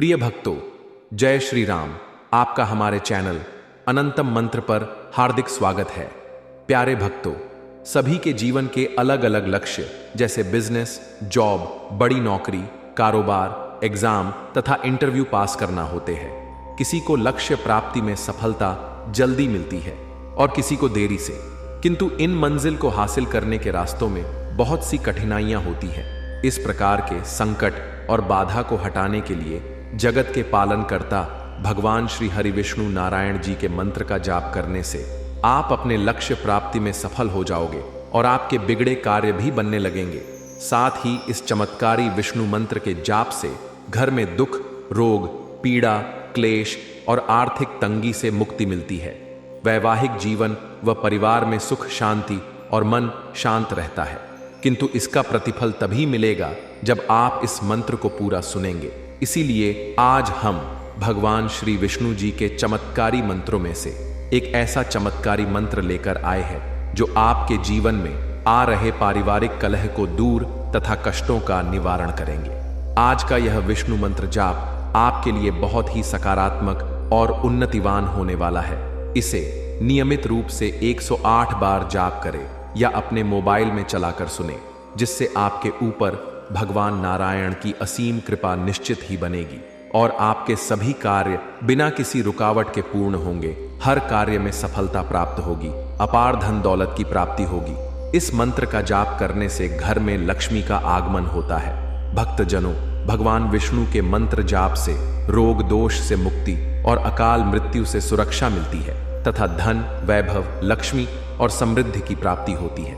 प्रिय भक्तों, जय श्री राम। आपका हमारे चैनल अनंतम मंत्र पर हार्दिक स्वागत है। प्यारे भक्तों, सभी के जीवन के अलग अलग लक्ष्य जैसे बिजनेस, जॉब, बड़ी नौकरी, कारोबार, एग्जाम तथा इंटरव्यू पास करना होते हैं। किसी को लक्ष्य प्राप्ति में सफलता जल्दी मिलती है और किसी को देरी से, किंतु इन मंजिल को हासिल करने के रास्तों में बहुत सी कठिनाइयां होती हैं। इस प्रकार के संकट और बाधा को हटाने के लिए जगत के पालन करता भगवान श्री हरि विष्णु नारायण जी के मंत्र का जाप करने से आप अपने लक्ष्य प्राप्ति में सफल हो जाओगे और आपके बिगड़े कार्य भी बनने लगेंगे। साथ ही इस चमत्कारी विष्णु मंत्र के जाप से घर में दुख, रोग, पीड़ा, क्लेश और आर्थिक तंगी से मुक्ति मिलती है। वैवाहिक जीवन व परिवार में सुख, शांति और मन शांत रहता है। किंतु इसका प्रतिफल तभी मिलेगा जब आप इस मंत्र को पूरा सुनेंगे। इसीलिए आज हम भगवान श्री विष्णु जी के चमत्कारी मंत्रों में से एक ऐसा चमत्कारी मंत्र लेकर आए हैं जो आपके जीवन में आ रहे पारिवारिक कलह को दूर तथा कष्टों का निवारण करेंगे। आज का यह विष्णु मंत्र जाप आपके लिए बहुत ही सकारात्मक और उन्नतिवान होने वाला है। इसे नियमित रूप से 108 बार जाप करें या अपने मोबाइल में चलाकर सुने, जिससे आपके ऊपर भगवान नारायण की असीम कृपा निश्चित ही बनेगी और आपके सभी कार्य बिना किसी रुकावट के पूर्ण होंगे। हर कार्य में सफलता प्राप्त होगी, अपार धन दौलत की प्राप्ति होगी। इस मंत्र का जाप करने से घर में लक्ष्मी का आगमन होता है। भक्तजनों, भगवान विष्णु के मंत्र जाप से रोग दोष से मुक्ति और अकाल मृत्यु से सुरक्षा मिलती है तथा धन, वैभव, लक्ष्मी और समृद्धि की प्राप्ति होती है।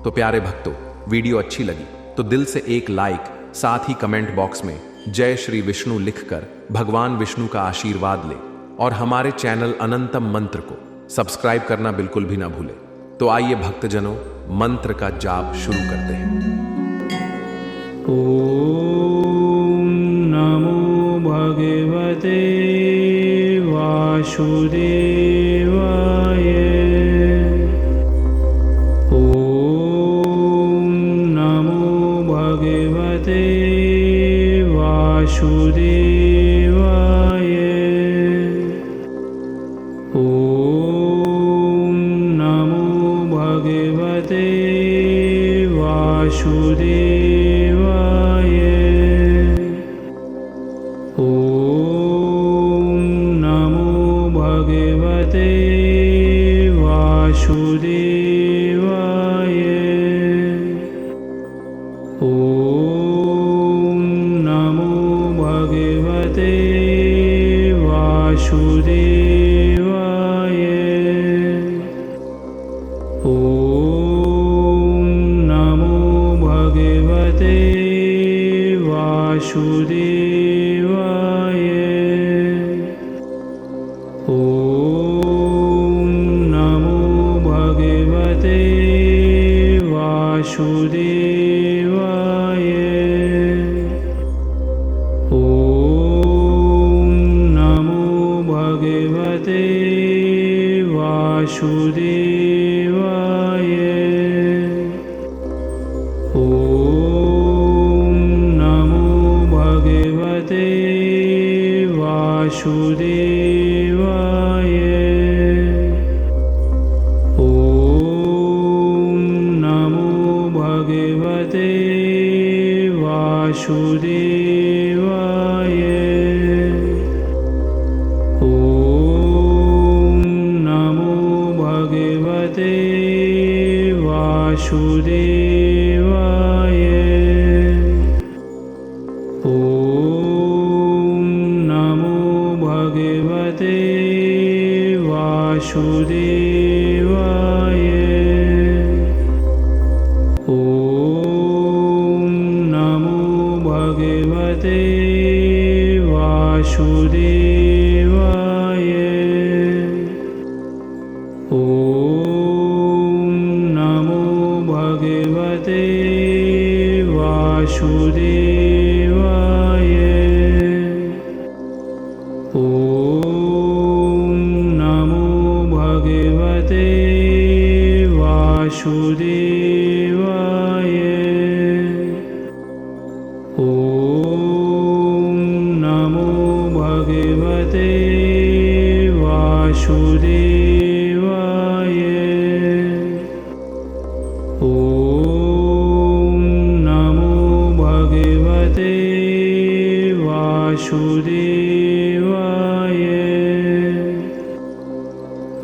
तो प्यारे भक्तों, वीडियो अच्छी लगी तो दिल से एक लाइक, साथ ही कमेंट बॉक्स में जय श्री विष्णु लिखकर भगवान विष्णु का आशीर्वाद ले और हमारे चैनल अनंतम मंत्र को सब्सक्राइब करना बिल्कुल भी ना भूले। तो आइए भक्तजनों, मंत्र का जाप शुरू करते हैं। ओम नमो भगवते वासुदेवाय। वासुदेवाय। ओम नमो भगवते वासुदेवाय। ओम नमो भगवते वासुदेवाय। ओम नमो भगवते वासुदेवाय। ओम नमो भगवते वासुदेवाय। ओम नमो भगवते वासुदेवाय। ओम नमो भगवते वासुदेवाय। ओम नमो भगवते वासुदेवाय। ओम नमो भगवते वासुदेवाय। ओम नमो भगवते वासुदेवाय। ओम नमो भगवते वासुदेवाय। ओम नमो भगवते वासुदेवाय। ओम नमो भगवते वासुदेवाय। ओम नमो भगवते वासुदेवाय। ओम नमो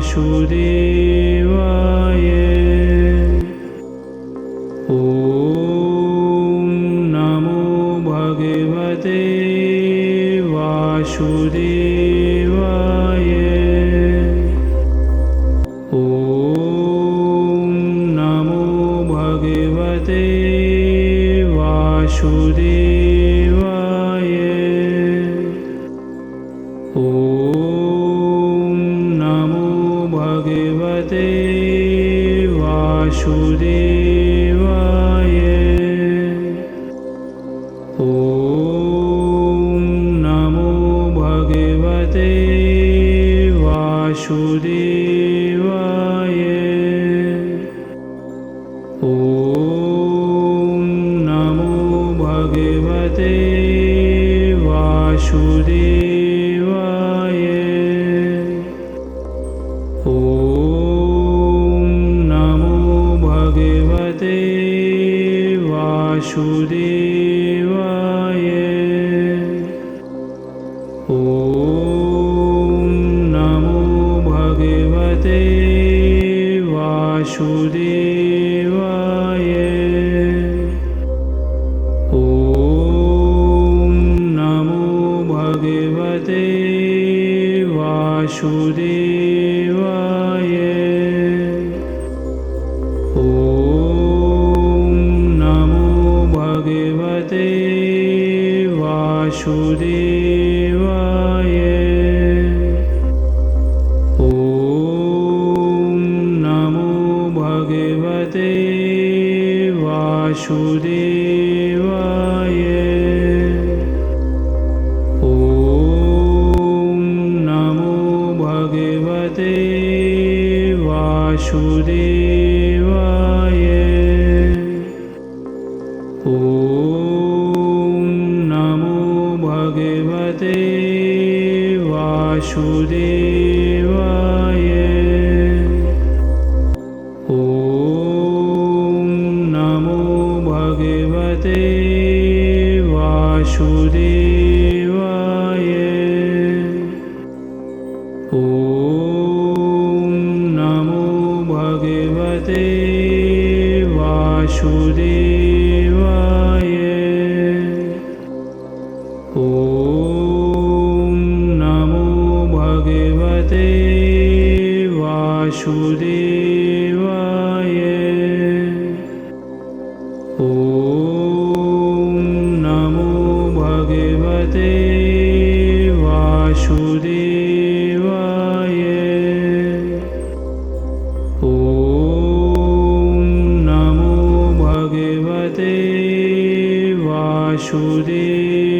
वासुदेवाय। ॐ नमो भगवते वासुदेवाय। ॐ नमो भगवते वासुदेवाय। ॐ नमो भगवते वासुदेवाय। ॐ नमो भगवते वासुदेवाय। ॐ नमो भगवते वासुदेवाय। ॐ नमो भगवते वासुदेवाय। ॐ नमो भगवते वासुदेवाय। ॐ नमो भगवते वासुदेवाय। ॐ नमो भगवते वासुदेवाय। ॐ नमो भगवते वासुदेवाय। ॐ नमो भगवते वासुदेवाय। ॐ नमो भगवते वासुदेवाय। ॐ नमो भगवते वासुदेवाय। ॐ नमो भगवते वासुदेवाय। ॐ नमो भगवते वासुदेवाय। ॐ नमो भगवते वासुदेवाय। ॐ नमो भगवते वासुदेवाय।